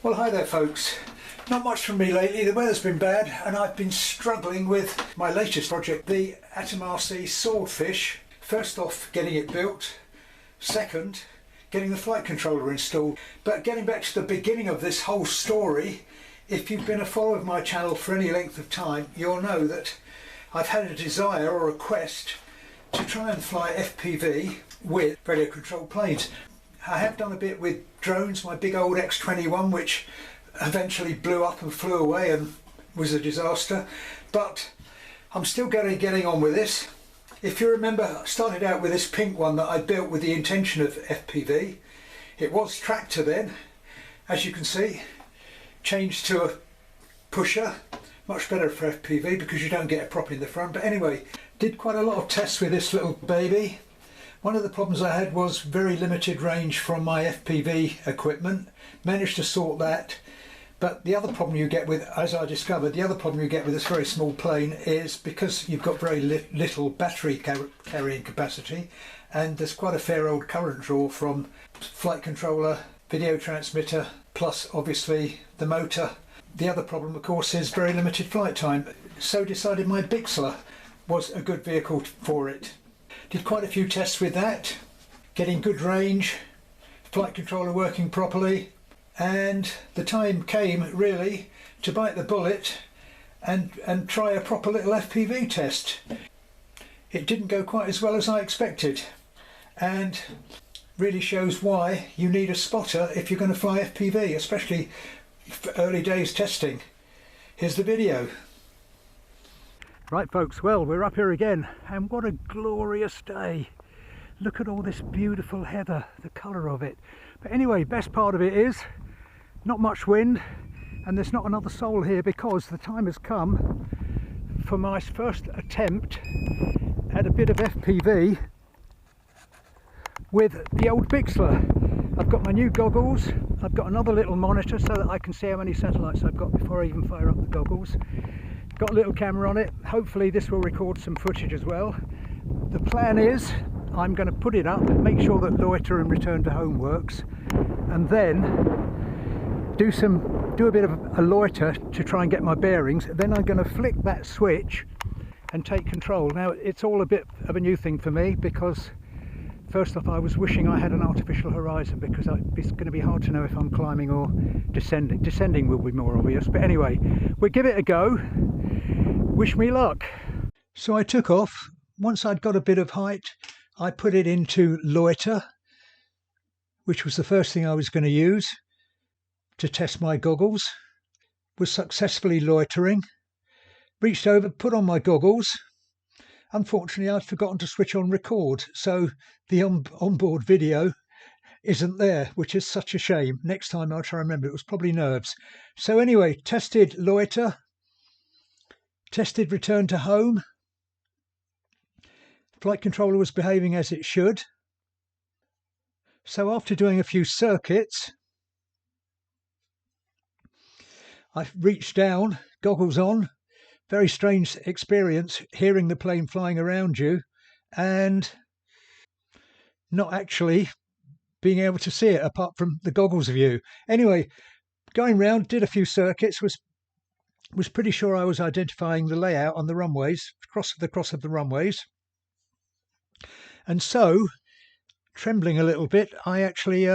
Well, hi there folks. Not much from me lately. The weather's been bad and I've been struggling with my latest project, the Atom RC Swordfish. First off, getting it built. Second, getting the flight controller installed. But getting back to the beginning of this whole story, if you've been a follower of my channel for any length of time, you'll know that I've had a desire or a quest to try and fly FPV with radio controlled planes. I have done a bit with drones, my big old X-21, which eventually blew up and flew away and was a disaster, but I'm still getting on with this. If you remember, I started out with this pink one that I built with the intention of FPV. It was tractor then, as you can see, changed to a pusher, much better for FPV because you don't get a prop in the front. But anyway, did quite a lot of tests with this little baby. One of the problems I had was very limited range from my FPV equipment. Managed to sort that, but the other problem you get with, as I discovered, the other problem you get with this very small plane is because you've got very little battery carrying capacity, and there's quite a fair old current draw from flight controller, video transmitter, plus obviously the motor. The other problem, of course, is very limited flight time. So decided my Bixler was a good vehicle for it. Did quite a few tests with that, getting good range, flight controller working properly, and the time came really to bite the bullet and try a proper little FPV test. It didn't go quite as well as I expected, and really shows why you need a spotter if you're going to fly FPV, especially for early days testing. Here's the video. Right folks, well, we're up here again, and what a glorious day. Look at all this beautiful heather, the colour of it. But anyway, best part of it is not much wind, and there's not another soul here because the time has come for my first attempt at a bit of FPV with the old Bixler. I've got my new goggles, I've got another little monitor so that I can see how many satellites I've got before I even fire up the goggles. Got a little camera on it. Hopefully this will record some footage as well. The plan is I'm going to put it up, make sure that loiter and return to home works, and then do a bit of a loiter to try and get my bearings. Then I'm going to flick that switch and take control. Now it's all a bit of a new thing for me because first off I was wishing I had an artificial horizon because it's going to be hard to know if I'm climbing or descending. Descending will be more obvious, but anyway, we'll give it a go. Wish me luck. So I took off. Once I'd got a bit of height, I put it into loiter, which was the first thing I was going to use to test my goggles. Was successfully loitering. Reached over, put on my goggles. Unfortunately, I'd forgotten to switch on record, so the onboard video isn't there, which is such a shame. Next time I'll try and remember. It was probably nerves. So anyway, tested loiter. Tested return to home. Flight controller was behaving as it should. So after doing a few circuits, I reached down, goggles on. Very strange experience hearing the plane flying around you and not actually being able to see it apart from the goggles view. Anyway, going round, did a few circuits, was pretty sure I was identifying the layout on the runways, the cross of the runways. And so, trembling a little bit, I actually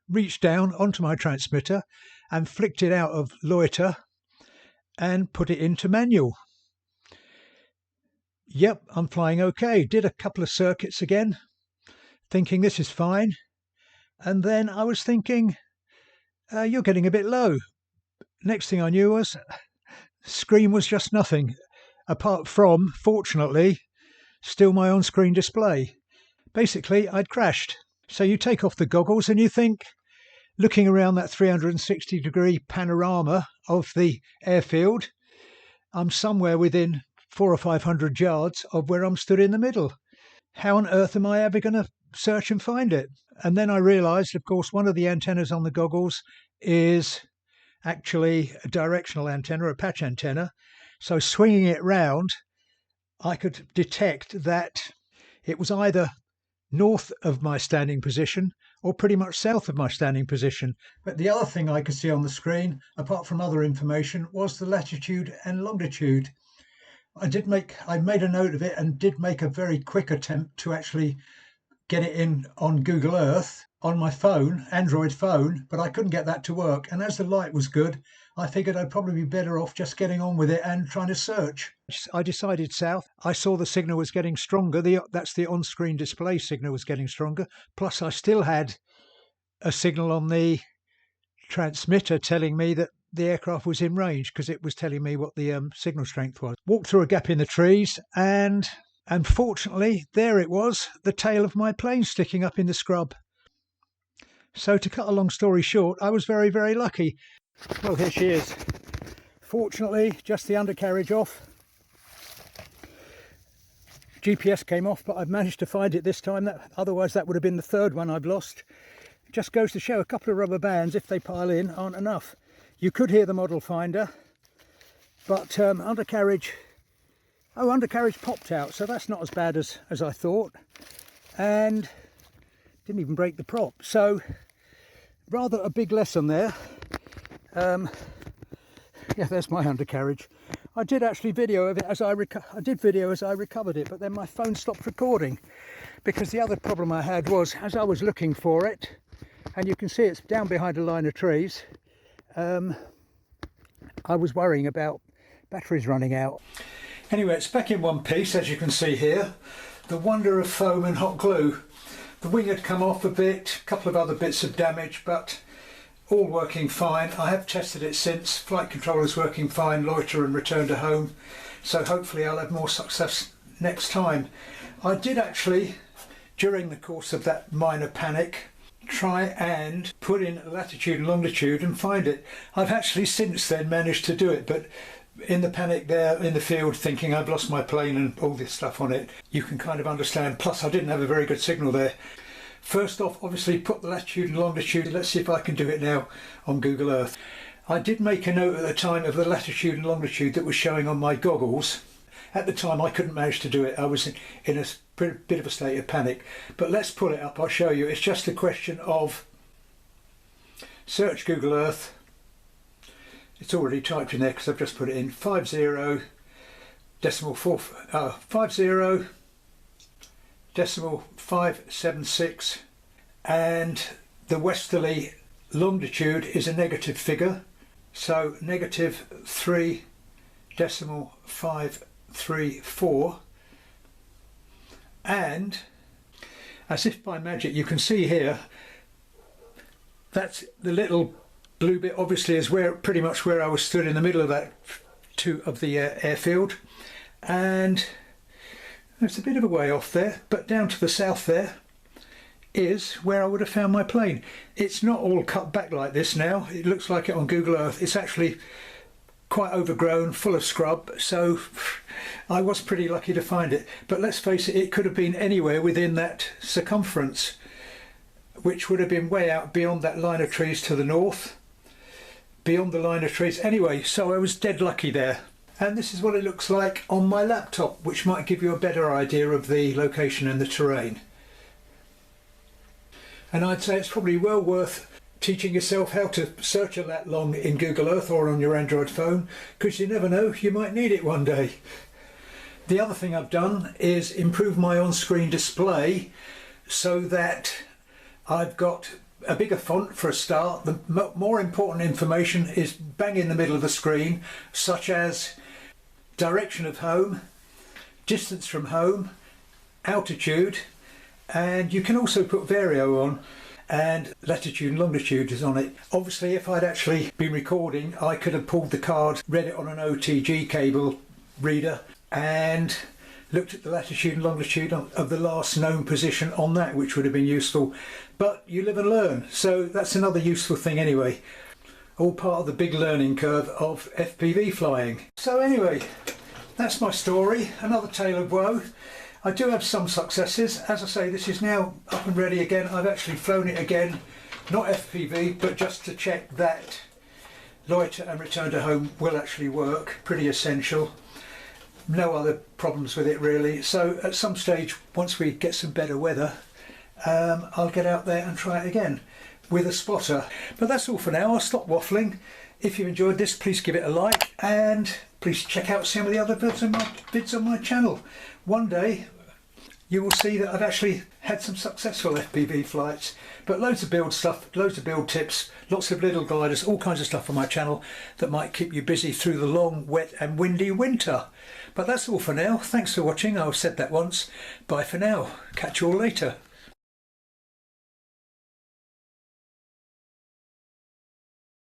reached down onto my transmitter and flicked it out of loiter and put it into manual. Yep, I'm flying okay. Did a couple of circuits again, thinking this is fine. And then I was thinking, you're getting a bit low. Next thing I knew was screen was just nothing, apart from, fortunately, still my on-screen display. Basically, I'd crashed. So you take off the goggles and you think, looking around that 360-degree panorama of the airfield, I'm somewhere within 400 or 500 yards of where I'm stood in the middle. How on earth am I ever going to search and find it? And then I realised, of course, one of the antennas on the goggles is actually a directional antenna, a patch antenna. So swinging it round, I could detect that it was either north of my standing position or pretty much south of my standing position. But the other thing I could see on the screen, apart from other information, was the latitude and longitude. I made a note of it and did make a very quick attempt to actually get it in on Google Earth on my phone, Android phone, but I couldn't get that to work. And as the light was good, I figured I'd probably be better off just getting on with it and trying to search. I decided south. I saw the signal was getting stronger. That's the on-screen display signal was getting stronger. Plus I still had a signal on the transmitter telling me that the aircraft was in range, because it was telling me what the signal strength was. Walked through a gap in the trees, and fortunately there it was, the tail of my plane sticking up in the scrub. So to cut a long story short, I was very, very lucky. Well, here she is. Fortunately, just the undercarriage off. GPS came off, but I've managed to find it this time. Otherwise that would have been the third one I've lost. Just goes to show a couple of rubber bands, if they pile in, aren't enough. You could hear the model finder, but undercarriage popped out, so that's not as bad as I thought, and didn't even break the prop. So rather a big lesson there. Yeah, there's my undercarriage. I did actually video of it as I recovered it, but then my phone stopped recording, because the other problem I had was, as I was looking for it, and you can see it's down behind a line of trees, I was worrying about batteries running out. Anyway, it's back in one piece, as you can see here. The wonder of foam and hot glue. The wing had come off a bit, a couple of other bits of damage, but all working fine. I have tested it since. Flight controller's working fine, loiter and return to home. So hopefully I'll have more success next time. I did actually, during the course of that minor panic, try and put in latitude and longitude and find it. I've actually since then managed to do it, but in the panic there in the field, thinking I've lost my plane and all this stuff on it, you can kind of understand. Plus I didn't have a very good signal there. First off, obviously put the latitude and longitude. Let's see if I can do it now on Google Earth. I did make a note at the time of the latitude and longitude that was showing on my goggles. At the time I couldn't manage to do it. I was in a bit of a state of panic. But let's pull it up, I'll show you. It's just a question of search Google Earth. It's already typed in there because I've just put it in. 50 decimal 576, and the westerly longitude is a negative figure, so -3.534, and as if by magic you can see here, that's the little blue bit obviously is pretty much where I was stood in the middle of that of the airfield, and it's a bit of a way off there, but down to the south there is where I would have found my plane. It's not all cut back like this now. It looks like it on Google Earth. It's actually quite overgrown, full of scrub, so I was pretty lucky to find it. But let's face it, it could have been anywhere within that circumference, which would have been way out beyond that line of trees to the north, beyond the line of trees. Anyway, so I was dead lucky there. And this is what it looks like on my laptop, which might give you a better idea of the location and the terrain. And I'd say it's probably well worth teaching yourself how to search a lat long in Google Earth or on your Android phone, because you never know, you might need it one day. The other thing I've done is improve my on-screen display so that I've got a bigger font for a start. The more important information is bang in the middle of the screen, such as direction of home, distance from home, altitude, and you can also put Vario on, and latitude and longitude is on it. Obviously if I'd actually been recording, I could have pulled the card, read it on an OTG cable reader and looked at the latitude and longitude of the last known position on that, which would have been useful. But you live and learn, so that's another useful thing anyway. All part of the big learning curve of FPV flying. So anyway, that's my story, another tale of woe. I do have some successes. As I say, this is now up and ready again. I've actually flown it again, not FPV, but just to check that loiter and return to home will actually work. Pretty essential. No other problems with it really. So at some stage, once we get some better weather I'll get out there and try it again with a spotter. But that's all for now. I'll stop waffling. If you enjoyed this, please give it a like, and please check out some of the other vids on my channel. One day you will see that I've actually had some successful FPV flights, but loads of build stuff, loads of build tips, lots of little gliders, all kinds of stuff on my channel that might keep you busy through the long, wet and windy winter. But that's all for now. Thanks for watching. I've said that once. Bye for now. Catch you all later.